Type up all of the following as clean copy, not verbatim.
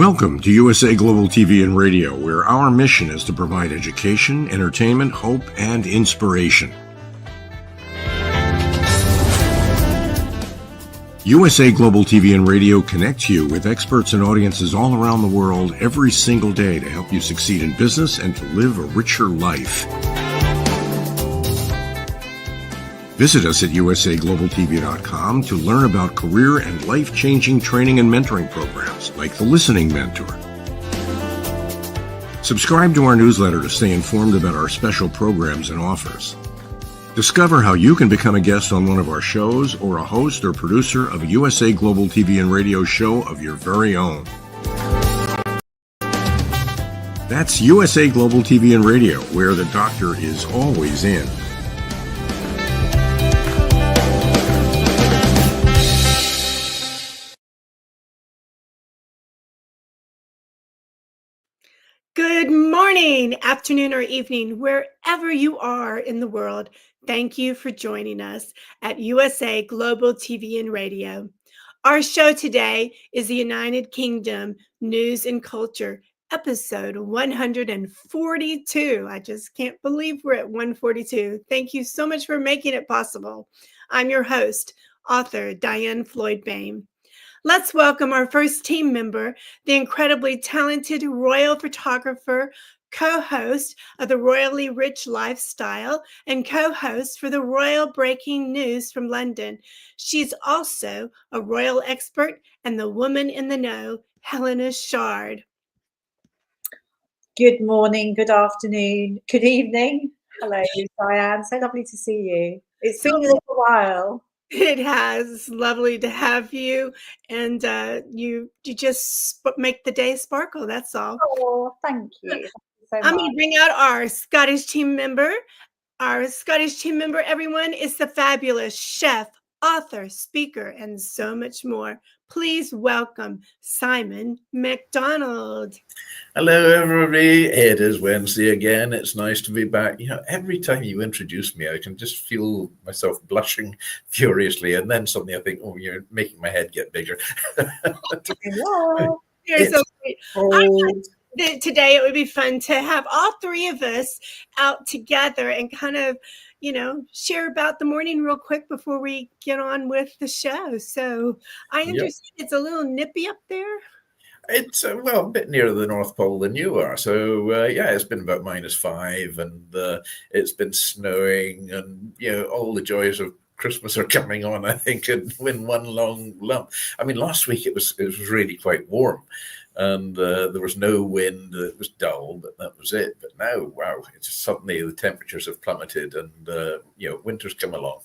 Welcome to USA Global TV and Radio, where our mission is to provide education, entertainment, hope, and inspiration. USA Global TV and Radio connects you with experts and audiences all around the world every single day to help you succeed in business and to live a richer life. Visit us at usaglobaltv.com to learn about career and life-changing training and mentoring programs like the Listening Mentor. Subscribe to our newsletter to stay informed about our special programs and offers. Discover how you can become a guest on one of our shows or a host or producer of a USA Global TV and Radio show of your very own. That's USA Global TV and Radio, where the doctor is always in. Good morning, afternoon, or evening, wherever you are in the world. Thank you for joining us at USA Global TV and Radio. Our show today is the United Kingdom News and Culture, episode 142. I just can't believe we're at 142. Thank you so much for making it possible. I'm your host, author DIANN BOEHM. Let's welcome our first team member, the incredibly talented royal photographer, co-host of the Royally Rich Lifestyle, and co-host for the Royal Breaking News from London. She's also a royal expert and the woman in the know, HELENA CHARD. Good morning, good afternoon, good evening. Hello, Diane. So lovely to see you. It's been a little while. It has. Lovely to have you, and you just make the day sparkle. That's all. Oh, thank you. Thank you so much. I'm going to bring out our Scottish team member. Our Scottish team member, everyone, is the fabulous chef, author, speaker, and so much more. Please welcome Simon Macdonald. Hello, everybody. It is Wednesday again. It's nice to be back. You know, every time you introduce me, I can just feel myself blushing furiously. And then suddenly I think, oh, you're making my head get bigger. You're so sweet. Today it would be fun to have all three of us out together and kind of, you know, share about the morning real quick before we get on with the show. So I understand It's a little nippy up there. It's, well, a bit nearer the North Pole than you are. So, yeah, it's been about -5 and it's been snowing and, you know, all the joys of Christmas are coming on, I think, in one long lump. I mean, last week it was really quite warm. And there was no wind. It was dull, but that was it. But now, wow, it's just suddenly the temperatures have plummeted, and you know, winter's come along.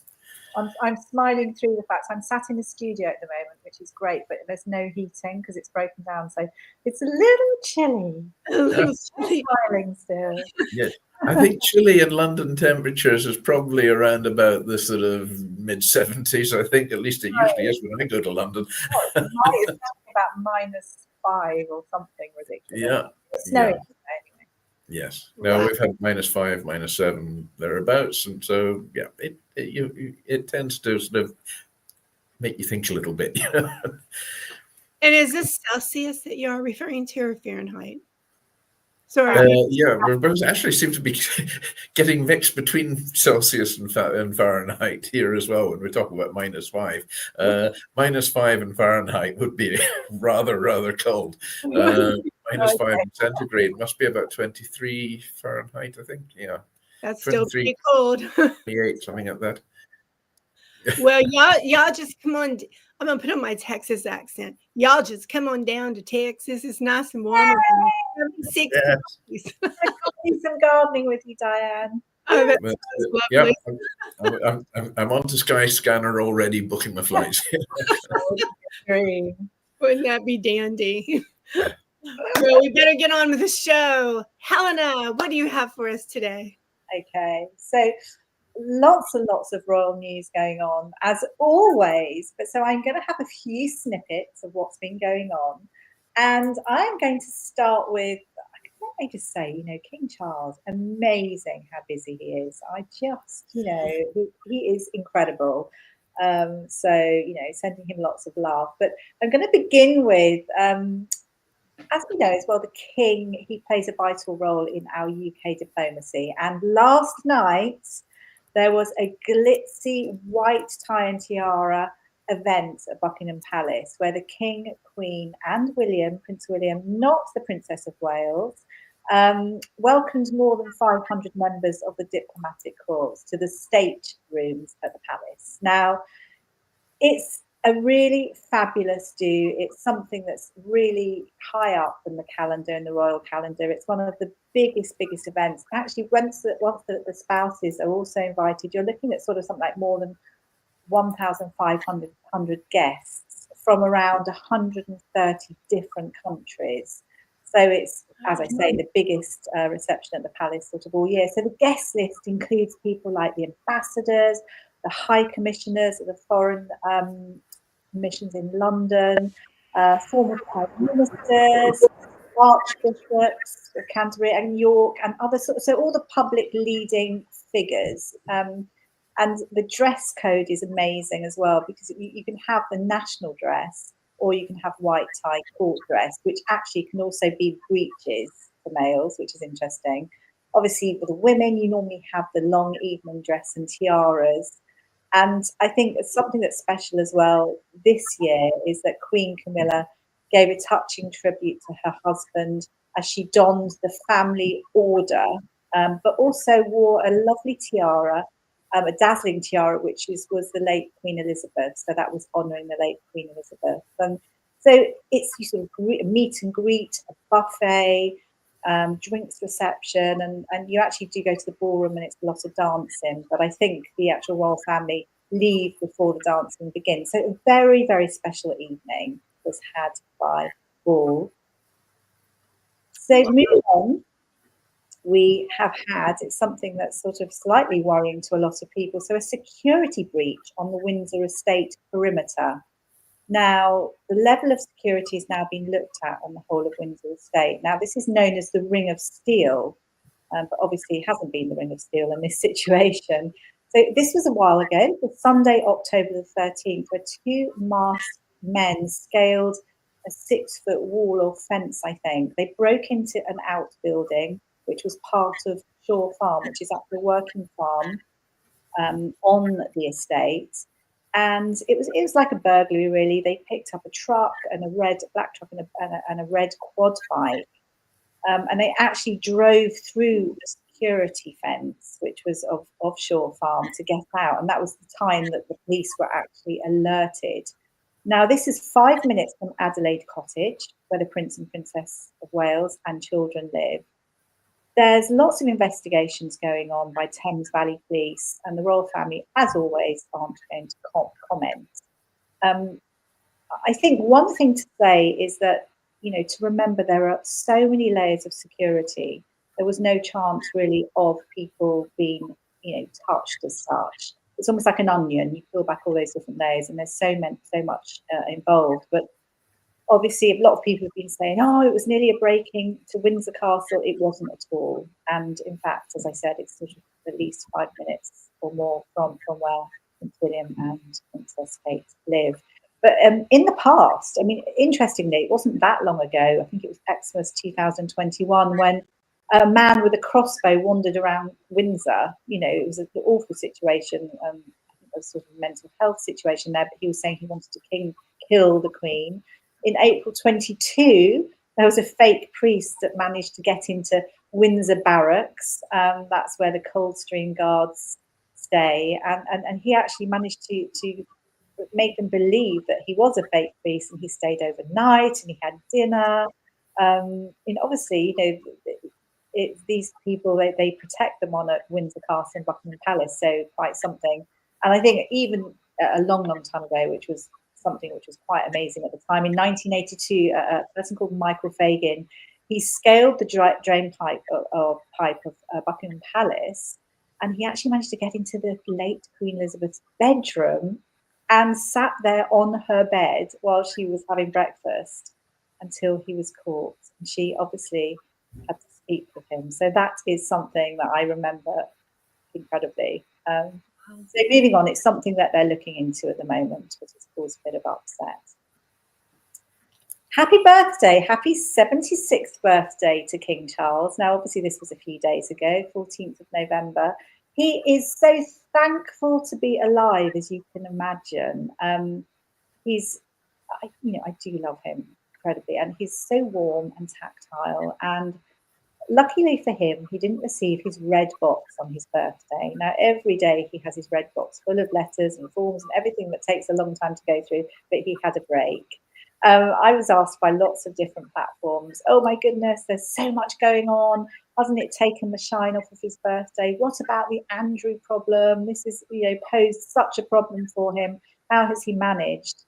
I'm smiling through the fact I'm sat in the studio at the moment, which is great, but there's no heating because it's broken down, so it's a little chilly. Smiling still. Yes, I think chilly in London temperatures is probably around about the sort of mid-70s. I think at least it usually is when I go to London. It's about -5 or something ridiculous. Yeah. It's snowing anyway. Yes. No, we've had -5, -7 thereabouts, and so yeah, it tends to sort of make you think a little bit. You know? And is this Celsius that you are referring to, or Fahrenheit? Sorry. Yeah, we both actually seem to be getting mixed between Celsius and Fahrenheit here as well when we talk about -5. -5 in Fahrenheit would be rather cold. -5 in centigrade must be about 23 Fahrenheit, I think. Yeah. That's still pretty cold. 28, something like that. Well, y'all just come on. I'm gonna put on my Texas accent. Y'all just come on down to Texas. It's nice and warm. 60 degrees. I'll do some gardening with you, Diane. Oh, that sounds lovely. Yeah, I'm on to Skyscanner already, booking my flights. Wouldn't that be dandy? Well, we better get on with the show. Helena, what do you have for us today? Okay, so lots and lots of royal news going on, as always. But so I'm going to have a few snippets of what's been going on. And I'm going to start with, let me just say, you know, King Charles, amazing how busy he is. I just, you know, he is incredible. So, you know, sending him lots of love. But I'm going to begin with as we know as well, the King, he plays a vital role in our UK diplomacy. And last night, there was a glitzy white tie and tiara event at Buckingham Palace where the King, Queen and William, Prince William, not the Princess of Wales, welcomed more than 500 members of the diplomatic corps to the state rooms at the palace. Now, it's a really fabulous do. It's something that's really high up in the calendar, in the royal calendar. It's one of the biggest events. Actually, once the spouses are also invited, you're looking at sort of something like more than 1,500 guests from around 130 different countries. So it's, as I say, the biggest reception at the palace sort of all year. So the guest list includes people like the ambassadors, the high commissioners of the foreign missions in London, former prime ministers, archbishops of Canterbury and York, and other so all the public leading figures. And the dress code is amazing as well, because you can have the national dress, or you can have white tie court dress, which actually can also be breeches for males, which is interesting. Obviously, for the women, you normally have the long evening dress and tiaras. And I think something that's special as well this year is that Queen Camilla gave a touching tribute to her husband as she donned the family order, but also wore a lovely tiara, a dazzling tiara, which was the late Queen Elizabeth. So that was honouring the late Queen Elizabeth. So it's you sort of meet and greet, a buffet, drinks reception, and you actually do go to the ballroom and it's a lot of dancing. But I think the actual royal family leave before the dancing begins. So a very, very special evening was had by all. So moving on, we have had, it's something that's sort of slightly worrying to a lot of people, so a security breach on the Windsor estate perimeter. Now, the level of security is now being looked at on the whole of Windsor estate. Now, this is known as the Ring of Steel, but obviously it hasn't been the Ring of Steel in this situation. So this was a while ago, the Sunday, October the 13th, where two masked men scaled a 6-foot wall or fence, I think. They broke into an outbuilding, which was part of Shaw Farm, which is actually a working farm on the estate. And it was like a burglary, really. They picked up a truck and a black truck and a red quad bike. And they actually drove through the security fence, which was of Shaw Farm, to get out. And that was the time that the police were actually alerted. Now, this is 5 minutes from Adelaide Cottage, where the Prince and Princess of Wales and children live. There's lots of investigations going on by Thames Valley Police, and the royal family, as always, aren't going to comment. I think one thing to say is that, to remember there are so many layers of security. There was no chance really of people being, touched as such. It's almost like an onion. You peel back all those different layers, and there's so much involved. But obviously, a lot of people have been saying, it was nearly a break-in to Windsor Castle. It wasn't at all. And in fact, as I said, it's sort of at least 5 minutes or more from where Prince William and Princess Kate live. But in the past, interestingly, it wasn't that long ago. I think it was Xmas 2021 when a man with a crossbow wandered around Windsor. It was an awful situation. I think it was sort of a mental health situation there, but he was saying he wanted to kill the Queen. In April 22, there was a fake priest that managed to get into Windsor Barracks. That's where the Coldstream Guards stay. And he actually managed to make them believe that he was a fake priest, and he stayed overnight and he had dinner. And obviously, these people, they protect them on at Windsor Castle and Buckingham Palace, so quite something. And I think even a long time ago, which was something which was quite amazing at the time, in 1982, a person called Michael Fagan, he scaled the drain pipe of Buckingham Palace, and he actually managed to get into the late Queen Elizabeth's bedroom and sat there on her bed while she was having breakfast until he was caught. And she obviously had to speak with him. So that is something that I remember incredibly. So moving on, it's something that they're looking into at the moment, which has caused a bit of upset. Happy birthday, happy 76th birthday to King Charles. Now, obviously, this was a few days ago, 14th of November. He is so thankful to be alive, as you can imagine. I do love him incredibly, and he's so warm and tactile. And luckily for him, he didn't receive his red box on his birthday. Now, every day he has his red box full of letters and forms and everything that takes a long time to go through, but he had a break. I was asked by lots of different platforms, oh my goodness, there's so much going on. Hasn't it taken the shine off of his birthday? What about the Andrew problem? This is, posed such a problem for him. How has he managed?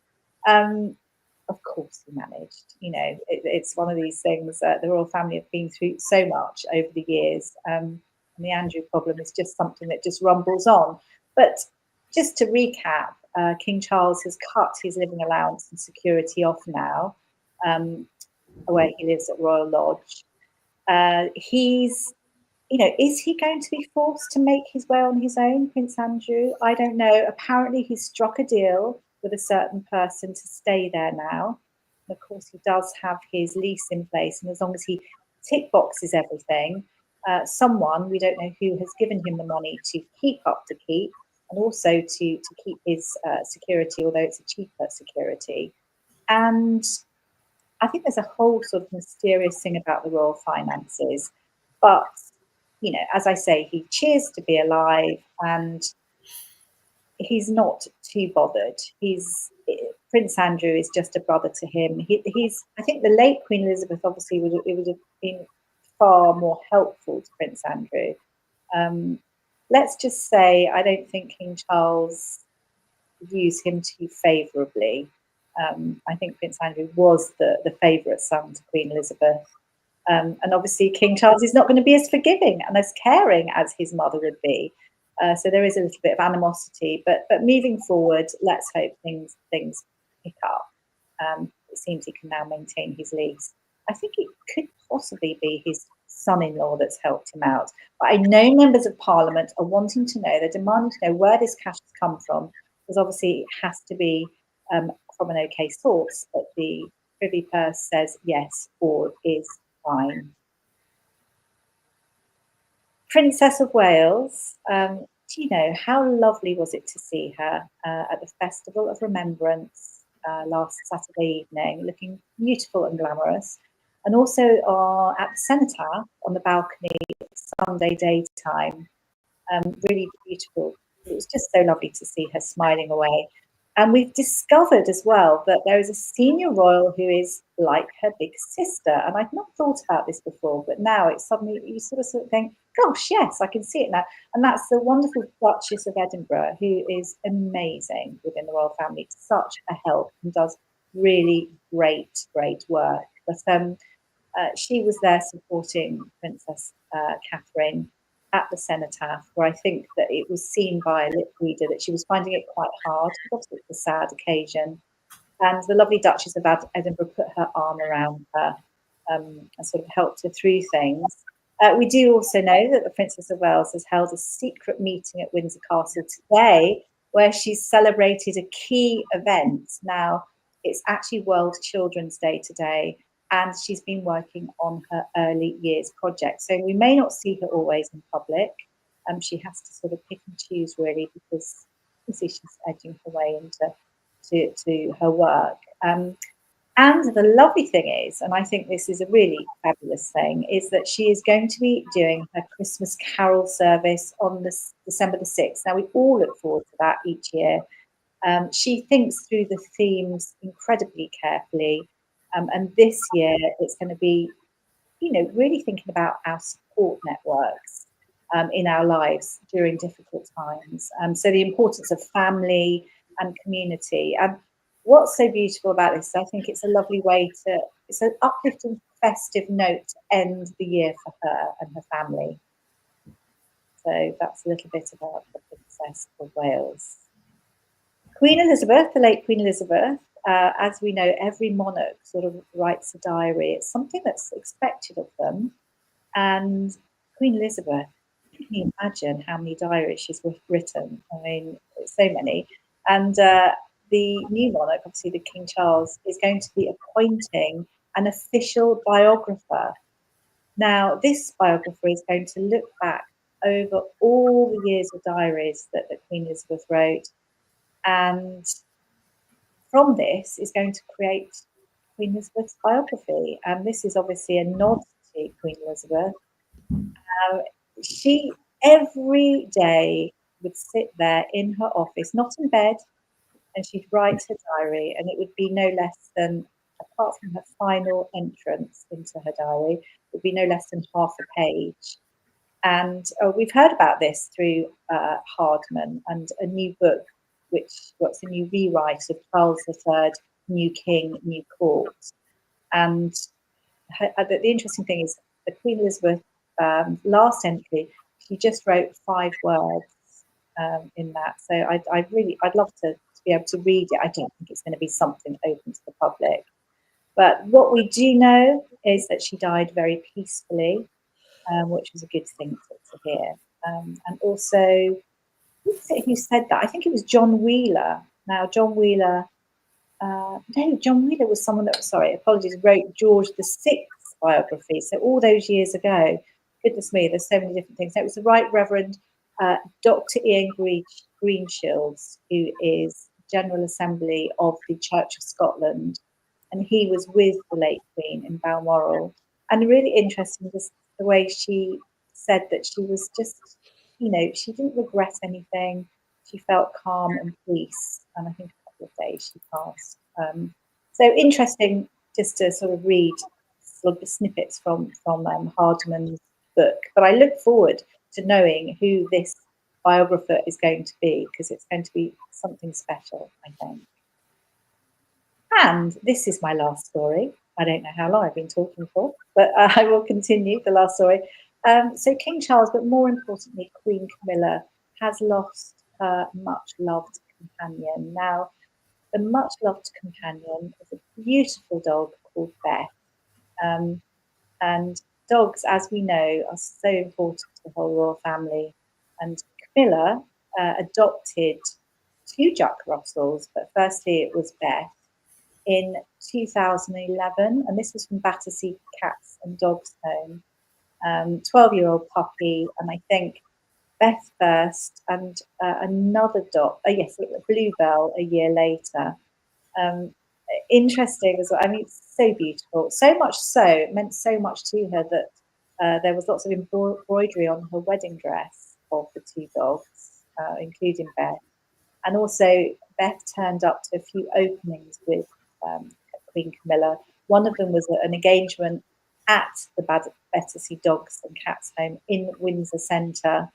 Of course he managed. It's one of these things that the royal family have been through so much over the years. And the Andrew problem is just something that just rumbles on. But just to recap, King Charles has cut his living allowance and security off now, where he lives at Royal Lodge. Is he going to be forced to make his way on his own, Prince Andrew? I don't know. Apparently he's struck a deal with a certain person to stay there now. And of course, he does have his lease in place, and as long as he tick boxes everything, someone, we don't know who, has given him the money to keep up to keep, and also to keep his security, although it's a cheaper security. And I think there's a whole sort of mysterious thing about the royal finances. But, as I say, he cheers to be alive, and he's not too bothered. Prince Andrew is just a brother to him. I think the late Queen Elizabeth obviously would have been far more helpful to Prince Andrew. Let's just say I don't think King Charles views him too favourably. I think Prince Andrew was the favourite son to Queen Elizabeth. And obviously King Charles is not going to be as forgiving and as caring as his mother would be. So there is a little bit of animosity, but moving forward, let's hope things pick up. It seems he can now maintain his lease. I think it could possibly be his son-in-law that's helped him out. But I know members of Parliament are wanting to know, they're demanding to know where this cash has come from, because obviously it has to be from an okay source, but the Privy Purse says yes, all is fine. Princess of Wales, how lovely was it to see her at the Festival of Remembrance last Saturday evening, looking beautiful and glamorous, and also at the cenotaph on the balcony Sunday daytime, really beautiful. It was just so lovely to see her smiling away. And we've discovered as well that there is a senior royal who is like her big sister. And I'd not thought about this before, but now it's suddenly, you sort of think, gosh, yes, I can see it now. And that's the wonderful Duchess of Edinburgh, who is amazing within the royal family, such a help, and does really great work. But she was there supporting Princess Catherine at the cenotaph, where I think that it was seen by a lip reader that she was finding it quite hard. Obviously, it's a sad occasion. And the lovely Duchess of Edinburgh put her arm around her and sort of helped her through things. We do also know that the Princess of Wales has held a secret meeting at Windsor Castle today, where she's celebrated a key event. Now, it's actually World Children's Day today, and she's been working on her early years project. So we may not see her always in public. She has to sort of pick and choose, really, because you see she's edging her way into her work. And the lovely thing is, and I think this is a really fabulous thing, is that she is going to be doing her Christmas Carol service on December the 6th. Now, we all look forward to that each year. She thinks through the themes incredibly carefully. And this year, it's going to be, really thinking about our support networks in our lives during difficult times. So the importance of family and community. And what's so beautiful about this, I think it's a lovely way it's an uplifting, festive note to end the year for her and her family. So that's a little bit about the Princess of Wales. Queen Elizabeth, the late Queen Elizabeth, as we know, every monarch sort of writes a diary. It's something that's expected of them. And Queen Elizabeth, can you imagine how many diaries she's written? I mean, so many. And the new monarch, obviously the King Charles, is going to be appointing an official biographer. Now, this biographer is going to look back over all the years of diaries that Queen Elizabeth wrote, and from this is going to create Queen Elizabeth's biography. And this is obviously a nod to Queen Elizabeth. She every day would sit there in her office, not in bed, and she'd write her diary, and it would be no less than, apart from her final entrance into her diary, it would be no less than half a page. And we've heard about this through Hardman and a new book, which was a new rewrite of Charles III, New King, New Court. And the interesting thing is the Queen Elizabeth last entry, she just wrote 5 words in that. So I'd love to be able to read it. I don't think it's going to be something open to the public. But what we do know is that she died very peacefully, which was a good thing to hear. And also, who said that? I think it was John Wheeler. Now, John Wheeler, John Wheeler was someone that, wrote George VI biography. So all those years ago, goodness me, there's so many different things. So it was the Right Reverend Dr. Ian Greenshields, who is General Assembly of the Church of Scotland, and he was with the late Queen in Balmoral. And really interesting, just the way she said that she was just, she didn't regret anything. She felt calm and peace. And I think a couple of days she passed. So interesting just to sort of read sort of the snippets from Hardman's book. But I look forward to knowing who this biographer is going to be, because it's going to be something special, I think. And this is my last story. I don't know how long I've been talking for, but I will continue the last story. So King Charles, but more importantly, Queen Camilla, has lost her much-loved companion. Now, the much-loved companion is a beautiful dog called Beth. And dogs, as we know, are so important to the whole royal family. And Camilla adopted 2 Jack Russells, but firstly it was Beth, in 2011, and this was from Battersea Cats and Dogs Home. 12-year-old puppy, and I think Beth first, and another dog, Bluebell, a year later. Interesting as well. I mean, it's so beautiful. So much so, it meant so much to her that there was lots of embroidery on her wedding dress of the 2 dogs, including Beth. And also, Beth turned up to a few openings with Queen Camilla. One of them was an engagement at the Battersea Dogs and Cats Home in Windsor Centre,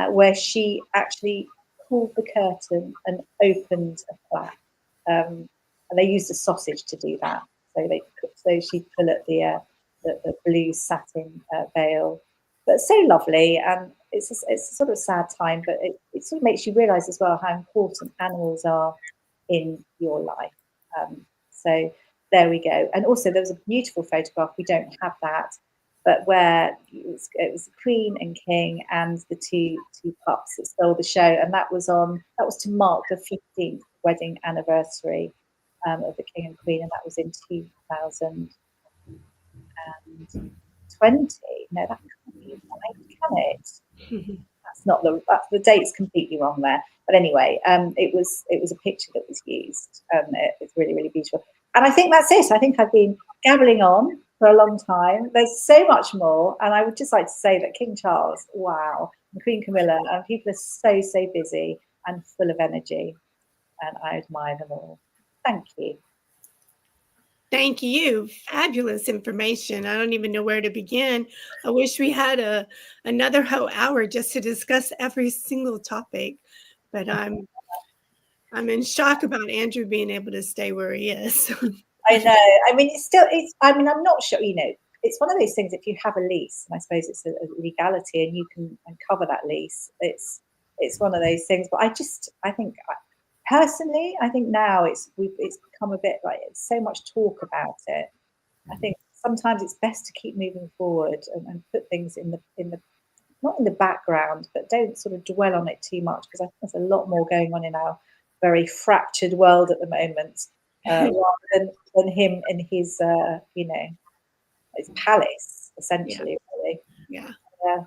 where she actually pulled the curtain and opened a flap. And they used a sausage to do that. So she'd pull at the blue satin veil. But so lovely, and it's a sort of sad time, but it sort of makes you realise as well how important animals are in your life. So there we go. And also there was a beautiful photograph, we don't have that, but where it was the Queen and King and the two pups that stole the show, and that was to mark the 15th wedding anniversary of the King and Queen, and that was in 2020. No, that can't be right, can it? That's the date's completely wrong there. But anyway, it was a picture that was used. It's really, really beautiful. And I think that's it. I think I've been gabbling on for a long time. There's so much more. And I would just like to say that King Charles, wow, and Queen Camilla, and people are so, so busy and full of energy. And I admire them all. Thank you. Thank you. Fabulous information. I don't even know where to begin. I wish we had another whole hour just to discuss every single topic, but I'm in shock about Andrew being able to stay where he is. I know. I mean, I'm not sure, it's one of those things, if you have a lease, and I suppose it's a legality and you can cover that lease, it's one of those things. But I think personally, I think now it's become a bit like, it's so much talk about it. I think sometimes it's best to keep moving forward and put things in the not in the background, but don't sort of dwell on it too much, because I think there's a lot more going on in our very fractured world at the moment, rather than him in his, his palace, essentially. Really. Yeah. Yeah.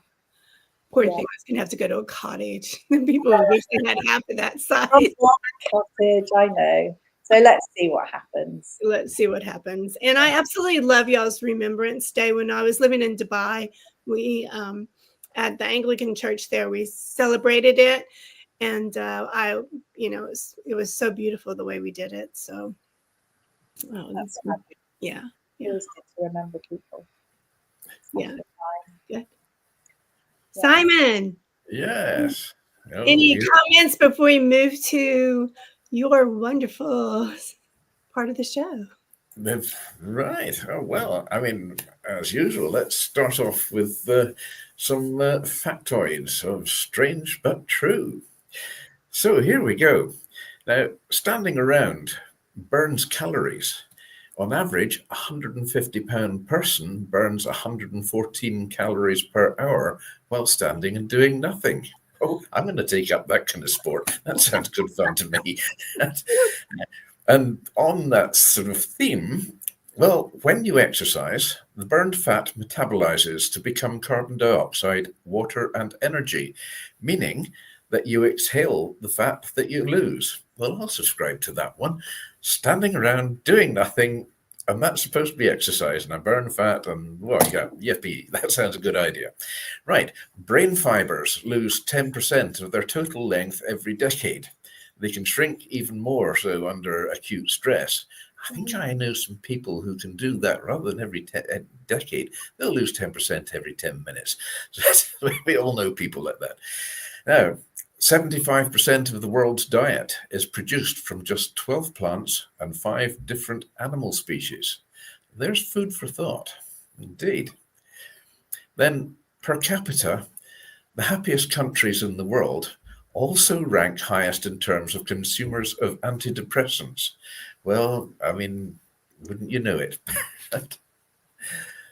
Poor Yeah. thing was going to have to go to a cottage. People wish they had half of that size. Cottage, I know. So let's see what happens. Let's see what happens. And I absolutely love y'all's Remembrance Day. When I was living in Dubai, we at the Anglican church there, we celebrated it, and it was so beautiful the way we did it. So, yeah. It was good to remember people. Yeah. Good. Simon. Yes. Any comments before we move to your wonderful part of the show? Right. Oh, well, I mean, as usual, let's start off with some factoids of strange but true. So here we go. Now, standing around burns calories. On average, a 150-pound person burns 114 calories per hour while standing and doing nothing. Oh, I'm going to take up that kind of sport. That sounds good fun to me. And on that sort of theme, well, when you exercise, the burned fat metabolizes to become carbon dioxide, water, and energy, meaning that you exhale the fat that you lose. Well, I'll subscribe to that one. Standing around doing nothing, and that's supposed to be exercise, and I burn fat, and well, yeah, yippee, that sounds a good idea. Right, brain fibers lose 10% of their total length every decade. They can shrink even more so under acute stress. I think I know some people who can do that rather than every decade. They'll lose 10% every 10 minutes. So we all know people like that. Now, 75% of the world's diet is produced from just 12 plants and 5 different animal species. There's food for thought, indeed. Then, per capita, the happiest countries in the world also rank highest in terms of consumers of antidepressants. Well, I mean, wouldn't you know it?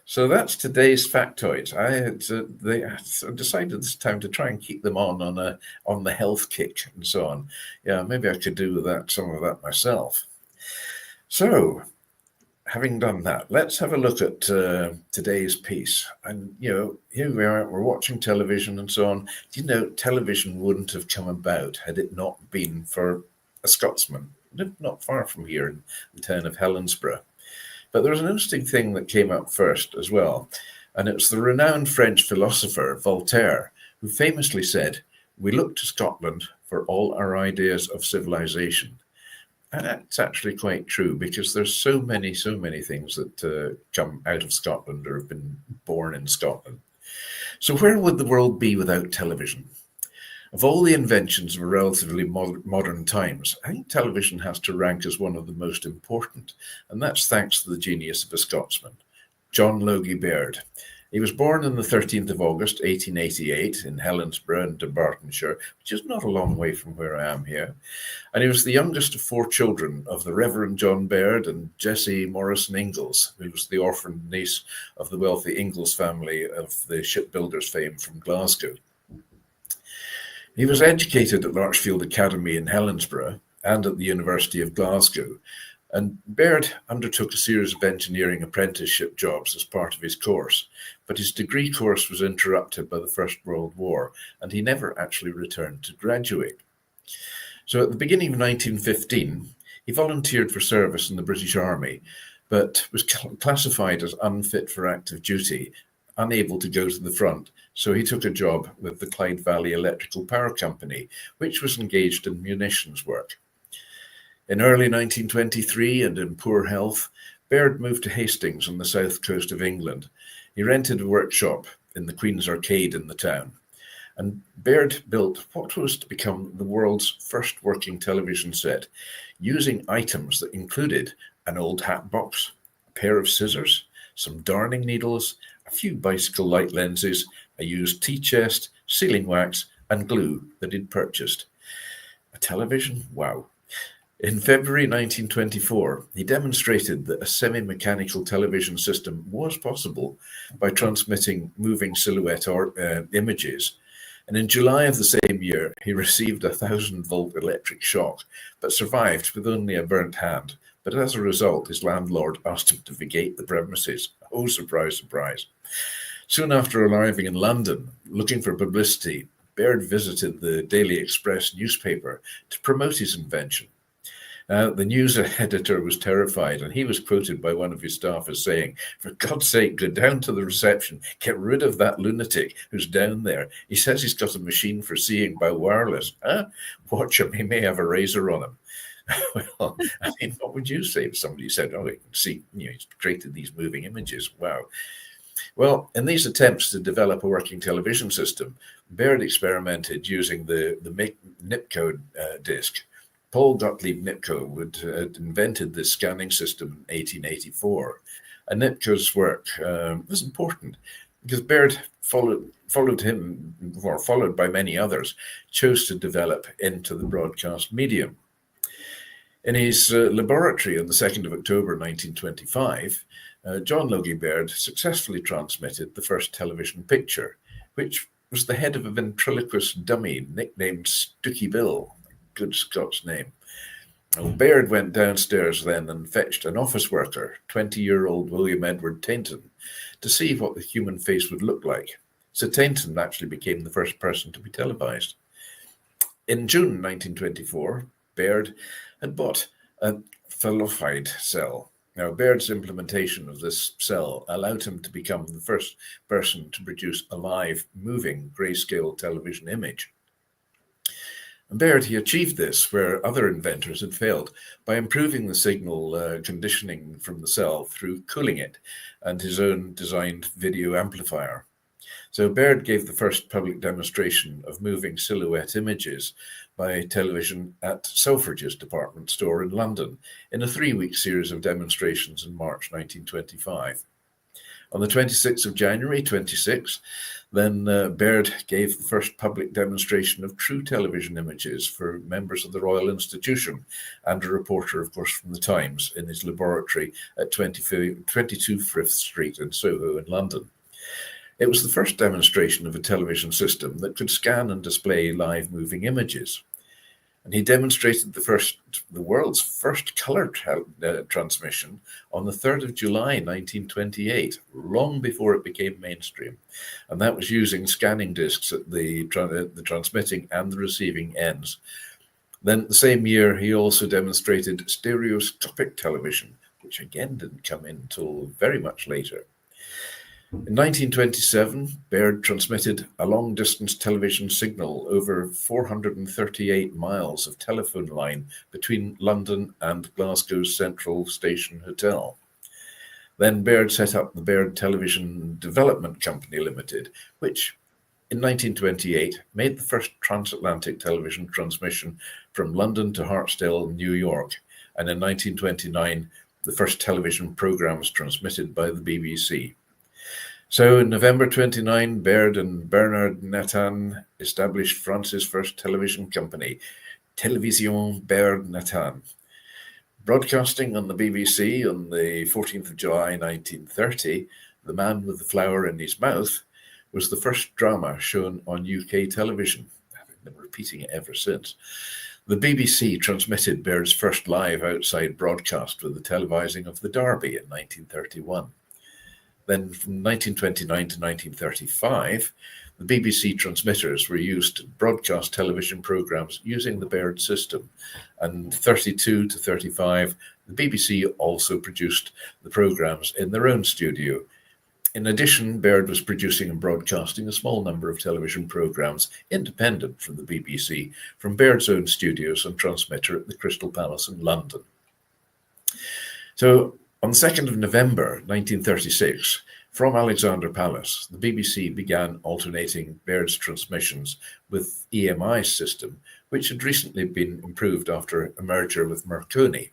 So that's today's factoids. I decided this time to try and keep them on the health kick and so on. Yeah, maybe I could do some of that myself. So, having done that, let's have a look at today's piece. And, here we are, we're watching television and so on. Television wouldn't have come about had it not been for a Scotsman, lived not far from here in the town of Helensburgh. But there was an interesting thing that came up first as well. And it's the renowned French philosopher Voltaire, who famously said, "We look to Scotland for all our ideas of civilization." And that's actually quite true, because there's so many things that come out of Scotland or have been born in Scotland. So where would the world be without television? Of all the inventions of relatively modern times, I think television has to rank as one of the most important, and that's thanks to the genius of a Scotsman, John Logie Baird. He was born on the 13th of August, 1888, in Helensburgh in Dunbartonshire, which is not a long way from where I am here. And he was the youngest of 4 children of the Reverend John Baird and Jessie Morrison Ingalls, who was the orphaned niece of the wealthy Ingalls family of the shipbuilders' fame from Glasgow. He was educated at Larchfield Academy in Helensburgh and at the University of Glasgow. And Baird undertook a series of engineering apprenticeship jobs as part of his course, but his degree course was interrupted by the First World War, and he never actually returned to graduate. So at the beginning of 1915, he volunteered for service in the British Army, but was classified as unfit for active duty, unable to go to the front, so he took a job with the Clyde Valley Electrical Power Company, which was engaged in munitions work. In early 1923, and in poor health, Baird moved to Hastings on the south coast of England. He rented a workshop in the Queen's Arcade in the town. And Baird built what was to become the world's first working television set, using items that included an old hat box, a pair of scissors, some darning needles, a few bicycle light lenses, a used tea chest, sealing wax, and glue that he'd purchased. A television? Wow. In February 1924, he demonstrated that a semi-mechanical television system was possible by transmitting moving silhouette images. And in July of the same year, he received a 1,000-volt electric shock, but survived with only a burnt hand. But as a result, his landlord asked him to vacate the premises. Oh, surprise, surprise. Soon after arriving in London, looking for publicity, Baird visited the Daily Express newspaper to promote his invention. The news editor was terrified, and he was quoted by one of his staff as saying, "For God's sake, go down to the reception, get rid of that lunatic who's down there. He says he's got a machine for seeing by wireless. Huh? Watch him, he may have a razor on him." Well, I mean, what would you say if somebody said, "Oh, you can see, he's created these moving images. Wow." Well, in these attempts to develop a working television system, Baird experimented using the Nipkow disc. Paul Gottlieb Nipkow had invented this scanning system in 1884. And Nipkow's work was important because Baird, followed by many others, chose to develop into the broadcast medium. In his laboratory on the 2nd of October 1925, John Logie Baird successfully transmitted the first television picture, which was the head of a ventriloquist dummy nicknamed Stooky Bill. Good Scots name. Well, Baird went downstairs then and fetched an office worker, 20-year-old William Edward Tainton, to see what the human face would look like. So Tainton actually became the first person to be televised. In June 1924, Baird had bought a FLOYD cell. Now, Baird's implementation of this cell allowed him to become the first person to produce a live, moving grayscale television image. And Baird, he achieved this where other inventors had failed by improving the signal conditioning from the cell through cooling it and his own designed video amplifier. So Baird gave the first public demonstration of moving silhouette images by television at Selfridge's department store in London in a 3-week series of demonstrations in March 1925. On the 26th of January 26, then Baird gave the first public demonstration of true television images for members of the Royal Institution and a reporter, of course, from the Times in his laboratory at 22 Frith Street in Soho in London. It was the first demonstration of a television system that could scan and display live moving images. And he demonstrated the world's first color transmission on the 3rd of July, 1928, long before it became mainstream. And that was using scanning discs at the transmitting and the receiving ends. Then the same year, he also demonstrated stereoscopic television, which again didn't come in until very much later. In 1927, Baird transmitted a long-distance television signal over 438 miles of telephone line between London and Glasgow's Central Station Hotel. Then Baird set up the Baird Television Development Company Limited, which in 1928 made the first transatlantic television transmission from London to Hartsdale, New York, and in 1929, the first television programs transmitted by the BBC. So in November 29, Baird and Bernard Nathan established France's first television company, Télévision Baird Nathan. Broadcasting on the BBC on the 14th of July 1930, The Man with the Flower in His Mouth was the first drama shown on UK television. I've been repeating it ever since. The BBC transmitted Baird's first live outside broadcast with the televising of the Derby in 1931. Then from 1929 to 1935, the BBC transmitters were used to broadcast television programs using the Baird system. And 32 to 35, the BBC also produced the programs in their own studio. In addition, Baird was producing and broadcasting a small number of television programs independent from the BBC from Baird's own studios and transmitter at the Crystal Palace in London. So on the 2nd of November 1936, from Alexandra Palace, the BBC began alternating Baird's transmissions with EMI's system, which had recently been improved after a merger with Marconi.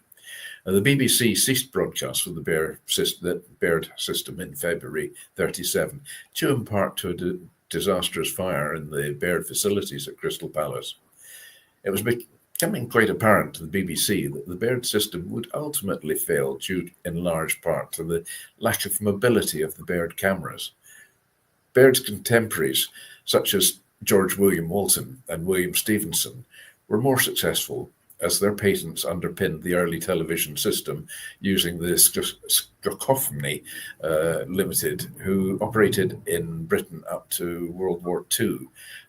The BBC ceased broadcasts with the Baird system in February 1937, due in part to a disastrous fire in the Baird facilities at Crystal Palace. It was becoming quite apparent to the BBC that the Baird system would ultimately fail due in large part to the lack of mobility of the Baird cameras. Baird's contemporaries, such as George William Walton and William Stevenson were more successful as their patents underpinned the early television system using the Cacophony Limited, who operated in Britain up to World War II.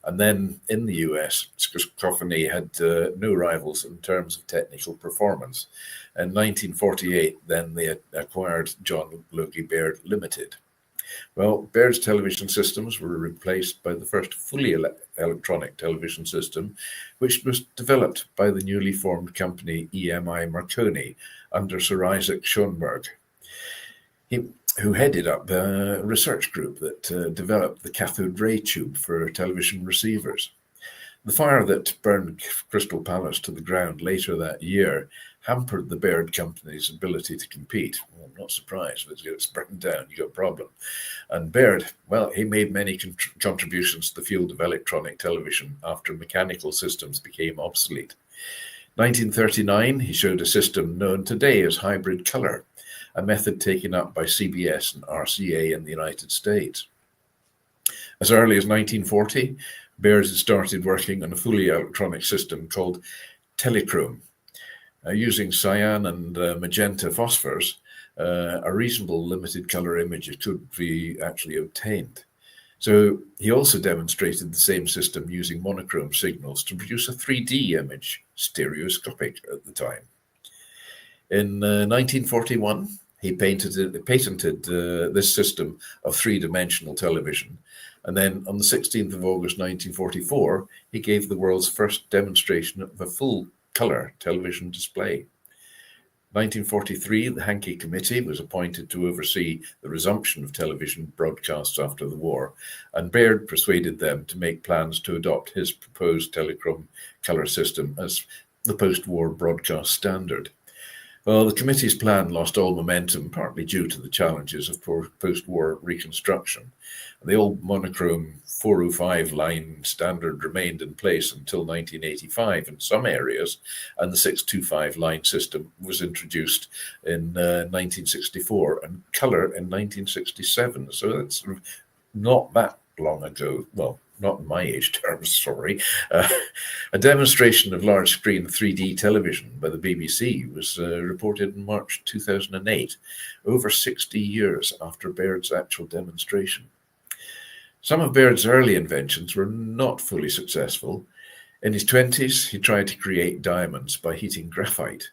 And then in the US, Cacophony had no rivals in terms of technical performance. In 1948, then they acquired John Logie Baird Limited. Well, Baird's television systems were replaced by the first fully electronic television system, which was developed by the newly formed company EMI Marconi under Sir Isaac Schoenberg, who headed up a research group that developed the cathode ray tube for television receivers. The fire that burned Crystal Palace to the ground later that year hampered the Baird company's ability to compete. Well, I'm not surprised. If it gets burned down, you got a problem. And Baird, well, he made many contributions to the field of electronic television after mechanical systems became obsolete. 1939, he showed a system known today as hybrid color, a method taken up by CBS and RCA in the United States. As early as 1940, Baird had started working on a fully electronic system called Telechrome. Using cyan and magenta phosphors, a reasonable limited color image could be actually obtained. So he also demonstrated the same system using monochrome signals to produce a 3D image, stereoscopic at the time. In 1941, he patented this system of three-dimensional television. And then on the 16th of August 1944, he gave the world's first demonstration of a full color television display. 1943, the Hankey Committee was appointed to oversee the resumption of television broadcasts after the war, and Baird persuaded them to make plans to adopt his proposed Telechrome color system as the post-war broadcast standard. Well, the committee's plan lost all momentum, partly due to the challenges of post-war reconstruction. The old monochrome 405 line standard remained in place until 1985 in some areas, and the 625 line system was introduced in 1964 and color in 1967. So that's sort of not that long ago. Well, not in my age terms, sorry. A demonstration of large screen 3D television by the BBC was reported in March 2008, over 60 years after Baird's actual demonstration. Some of Baird's early inventions were not fully successful. In his 20s, he tried to create diamonds by heating graphite.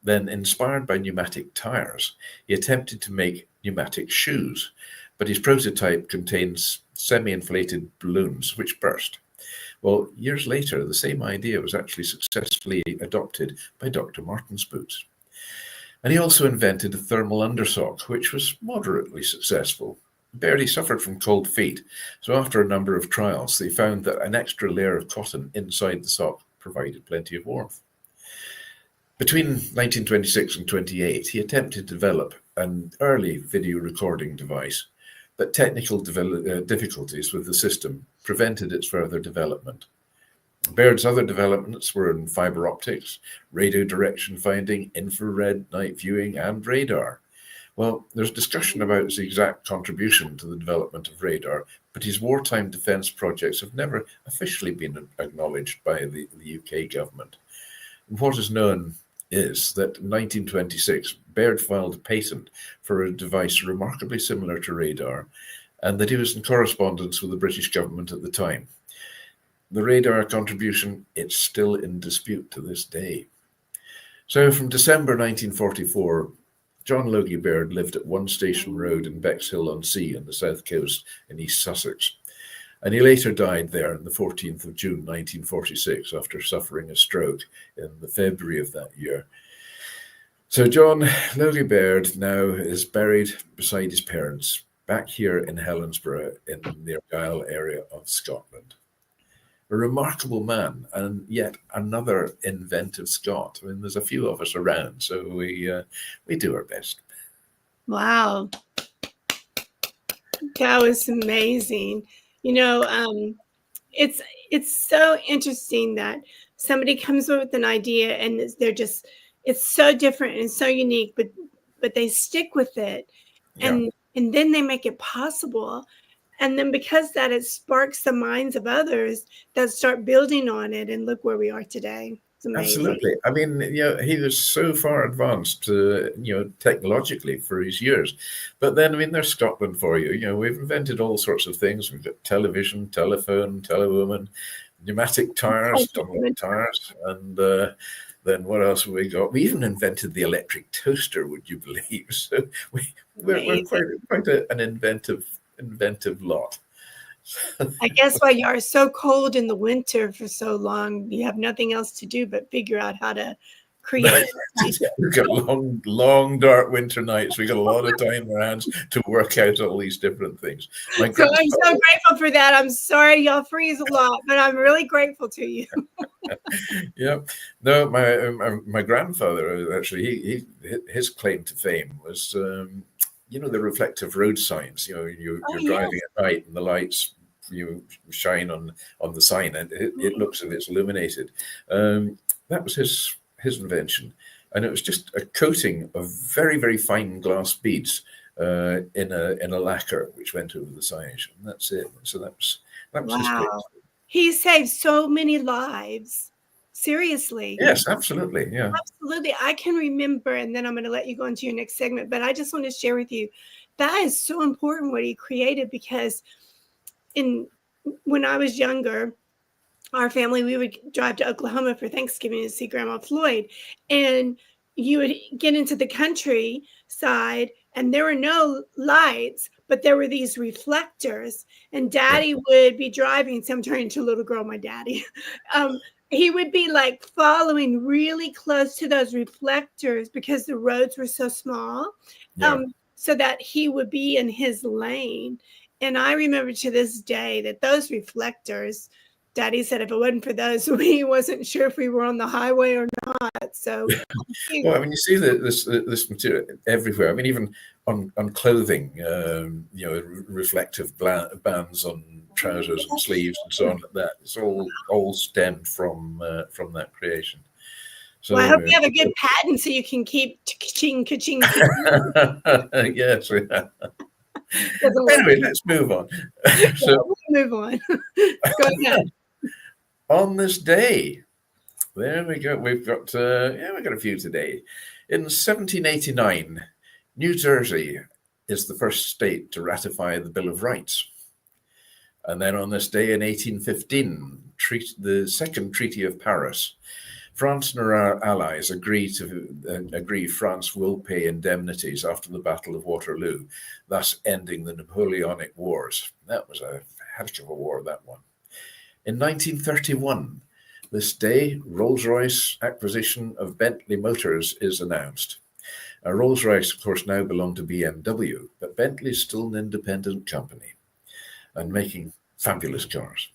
Then, inspired by pneumatic tires, he attempted to make pneumatic shoes, but his prototype contains semi-inflated balloons which burst. Well, years later, the same idea was actually successfully adopted by Dr. Martin's boots. And he also invented a thermal undersock, which was moderately successful. Baird suffered from cold feet, so after a number of trials, they found that an extra layer of cotton inside the sock provided plenty of warmth. Between 1926 and 28, he attempted to develop an early video recording device, but technical difficulties with the system prevented its further development. Baird's other developments were in fiber optics, radio direction finding, infrared night viewing, and radar. Well, there's discussion about his exact contribution to the development of radar, but his wartime defence projects have never officially been acknowledged by the UK government. And what is known is that in 1926, Baird filed a patent for a device remarkably similar to radar, and that he was in correspondence with the British government at the time. The radar contribution, it's still in dispute to this day. So from December 1944, John Logie Baird lived at One Station Road in Bexhill-on-Sea on the south coast in East Sussex, and he later died there on the 14th of June 1946 after suffering a stroke in the February of that year. So John Logie Baird now is buried beside his parents back here in Helensburgh in the Argyll area of Scotland. A remarkable man, and yet another inventive Scot. I mean, there's a few of us around, so we do our best. Wow. That was amazing. You know, it's so interesting that somebody comes up with an idea and it's so different and so unique, but they stick with it, and then they make it possible. And then because that, it sparks the minds of others that start building on it. And look where we are today. It's amazing. Absolutely. I mean, he was so far advanced, technologically for his years. But then, I mean, there's Scotland for you. We've invented all sorts of things. We've got television, telephone, telewoman, pneumatic tires, Donald tires, and then what else have we got? We even invented the electric toaster, would you believe? So we're quite an inventive lot. I guess why you are so cold in the winter for so long, you have nothing else to do but figure out how to create. We've got long, dark winter nights. We got a lot of time in our hands to work out all these different things. So I'm so grateful for that. I'm sorry y'all freeze a lot, but I'm really grateful to you. Yeah. No, my grandfather, actually, his claim to fame was, the reflective road signs. You're driving at night and the lights shine on the sign and it looks as if it's illuminated. That was his invention, and it was just a coating of very, very fine glass beads in a lacquer which went over the signage, and that's it. So that was his claim. He saved so many lives. Seriously. Yes, absolutely. Yeah, absolutely. I can remember, and then I'm going to let you go into your next segment, but I just want to share with you that is so important what he created, because when I was younger, our family, we would drive to Oklahoma for Thanksgiving to see Grandma Floyd, and you would get into the countryside and there were no lights, but there were these reflectors, and Daddy would be driving. So I'm turning into a little girl, my daddy. He would be like following really close to those reflectors because the roads were so small, so that he would be in his lane. And I remember to this day that those reflectors, Daddy said if it wasn't for those, he wasn't sure if we were on the highway or not. So, well, I mean, you see this material everywhere. I mean, even on clothing, reflective bands on trousers and sleeves and so on like that. It's all stemmed from that creation. So, well, I hope you have a good patent so you can keep ka-ching, ka-ching, ka-ching. Yes. Anyway, let's move on. We'll move on. Go ahead. On this day, there we go. We've got a few today. In 1789, New Jersey is the first state to ratify the Bill of Rights. And then on this day in 1815, the Second Treaty of Paris, France and her allies agree France will pay indemnities after the Battle of Waterloo, thus ending the Napoleonic Wars. That was a heck of a war, that one. In 1931, this day, Rolls-Royce acquisition of Bentley Motors is announced. Rolls-Royce, of course, now belong to BMW, but Bentley is still an independent company and making fabulous cars.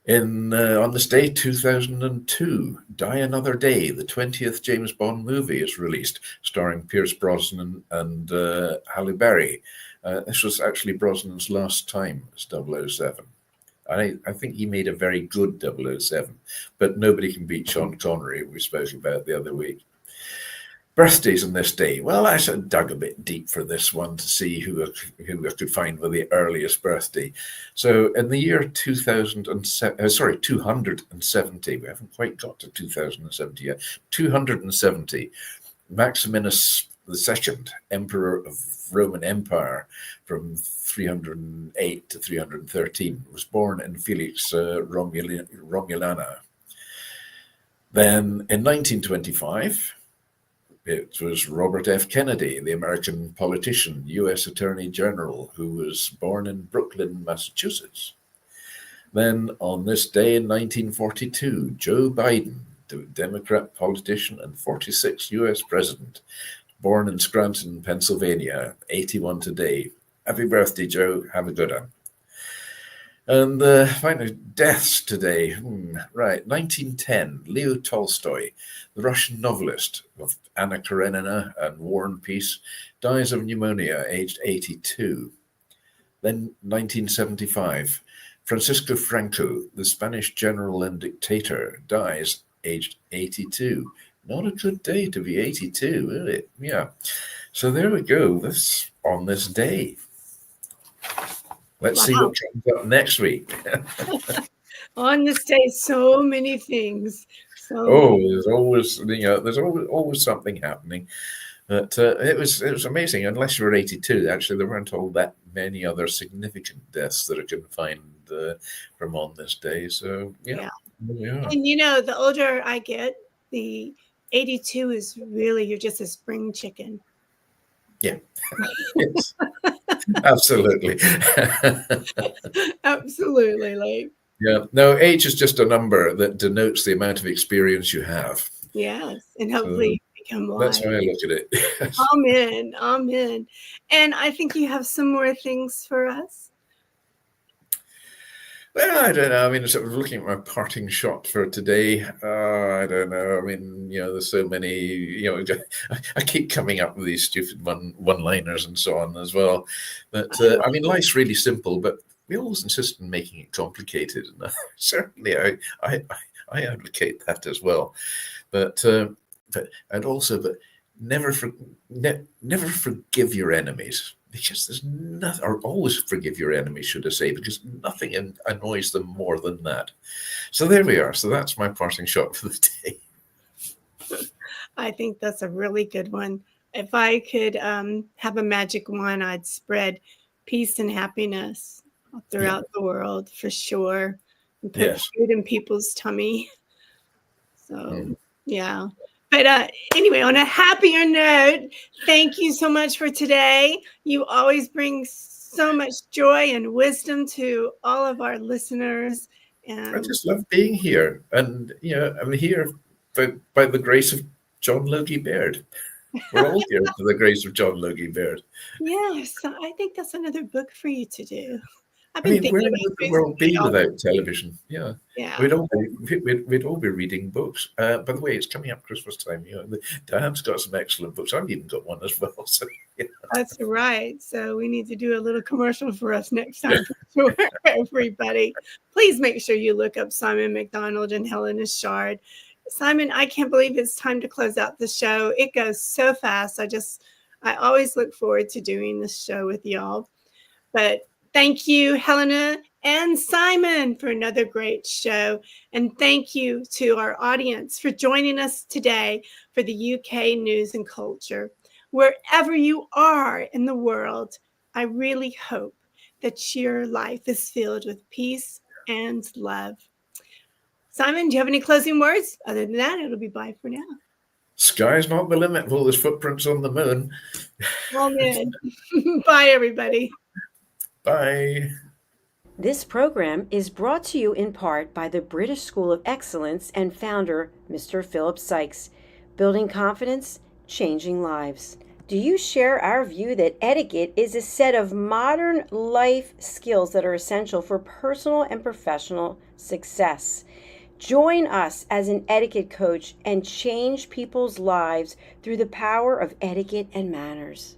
On this day, 2002, Die Another Day, the 20th James Bond movie is released, starring Pierce Brosnan and Halle Berry. This was actually Brosnan's last time as 007. I think he made a very good 007, but nobody can beat Sean Connery, we spoke about the other week. Birthdays on this day. Well, I sort of dug a bit deep for this one to see who I could find with the earliest birthday. So in the year 270, we haven't quite got to 2070 yet, 270, Maximinus II, Emperor of Roman Empire from 308 to 313, was born in Felix Romulana. Then in 1925, it was Robert F. Kennedy, the American politician, U.S. Attorney General, who was born in Brooklyn, Massachusetts. Then on this day in 1942, Joe Biden, the Democrat politician and 46th U.S. president, born in Scranton, Pennsylvania, 81 today. Happy birthday, Joe. Have a good one. And finally, deaths today. Right, 1910, Leo Tolstoy, the Russian novelist of Anna Karenina and War and Peace, dies of pneumonia, aged 82. Then 1975, Francisco Franco, the Spanish general and dictator, dies, aged 82. Not a good day to be 82, is it? Yeah. So there we go. This on this day. Let's see what comes up next week. On this day, so many things. There's always, there's always something happening. But it was amazing. Unless you were 82, actually, there weren't all that many other significant deaths that I can find from on this day. So yeah. And the older I get, the 82 is really, you're just a spring chicken. Yeah. Yes. Absolutely. Absolutely. Yeah. No, age is just a number that denotes the amount of experience you have. Yes. And hopefully become wise. That's how I look at it. Amen. And I think you have some more things for us. Well, I don't know. I mean, sort of looking at my parting shot for today, I don't know. I mean, there's so many, I keep coming up with these stupid one-liners and so on as well. But, I mean, life's really simple, but we always insist on making it complicated. And certainly I advocate that as well. But never forgive your enemies. Because there's nothing, or always forgive your enemies, should I say, because nothing annoys them more than that. So there we are. So that's my parting shot for the day. I think that's a really good one. If I could have a magic wand, I'd spread peace and happiness throughout the world for sure. And put food in people's tummy. So, yeah. But anyway, on a happier note, thank you so much for today. You always bring so much joy and wisdom to all of our listeners. And I just love being here. And, I'm here by the grace of John Logie Baird. We're all here by the grace of John Logie Baird. Yes, I think that's another book for you to do. Where would the world be without television? Yeah. We'd all be reading books. By the way, it's coming up Christmas time. Diane's got some excellent books. I've even got one as well. So, That's right. So we need to do a little commercial for us next time for sure, everybody. Please make sure you look up Simon Macdonald and HELENA CHARD. Simon, I can't believe it's time to close out the show. It goes so fast. I always look forward to doing this show with y'all. But thank you, HELENA and Simon, for another great show. And thank you to our audience for joining us today for the UK News and Culture. Wherever you are in the world, I really hope that your life is filled with peace and love. Simon, do you have any closing words? Other than that, it'll be bye for now. Sky's not the limit. Well, there's footprints on the moon. Amen. Bye, everybody. Bye. This program is brought to you in part by the British School of Excellence and founder, Mr. Philip Sykes. Building confidence, changing lives. Do you share our view that etiquette is a set of modern life skills that are essential for personal and professional success? Join us as an etiquette coach and change people's lives through the power of etiquette and manners.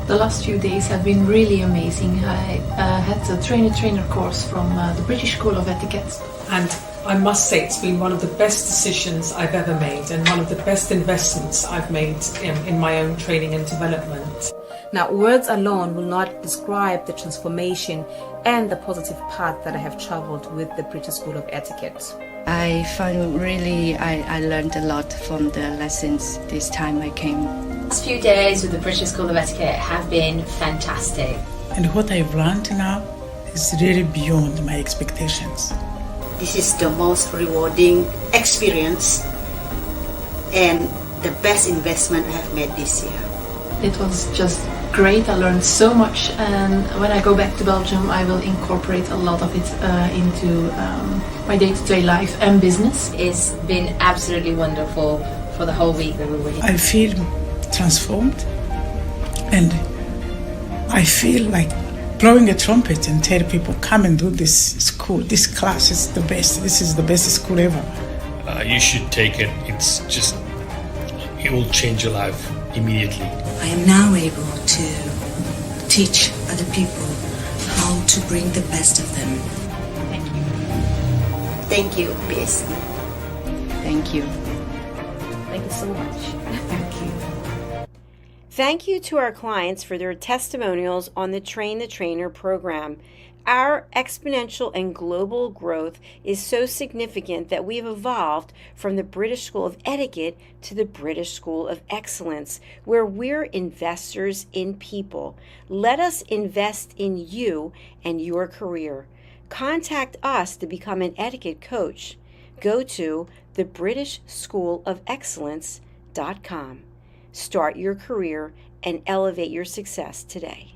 The last few days have been really amazing. I had a trainer course from the British School of Etiquette. And I must say it's been one of the best decisions I've ever made and one of the best investments I've made in my own training and development. Now, words alone will not describe the transformation and the positive path that I have traveled with the British School of Etiquette. I found I learned a lot from the lessons this time I came. The last few days with the British School of Etiquette have been fantastic. And what I've learned now is really beyond my expectations. This is the most rewarding experience and the best investment I have made this year. It was just great. I learned so much, and when I go back to Belgium I will incorporate a lot of it into my day-to-day life and business. It's been absolutely wonderful for the whole week that we were here. I feel transformed, and I feel like blowing a trumpet and tell people, come and do this school. This class is the best. This is the best school ever. You should take it. It will change your life immediately. I am now able to teach other people how to bring the best of them. Thank you. Thank you, BSc. Thank you. Thank you so much. Thank you. Thank you to our clients for their testimonials on the Train the Trainer program. Our exponential and global growth is so significant that we've evolved from the British School of Etiquette to the British School of Excellence, where we're investors in people. Let us invest in you and your career. Contact us to become an etiquette coach. Go to thebritishschoolofexcellence.com. Start your career and elevate your success today.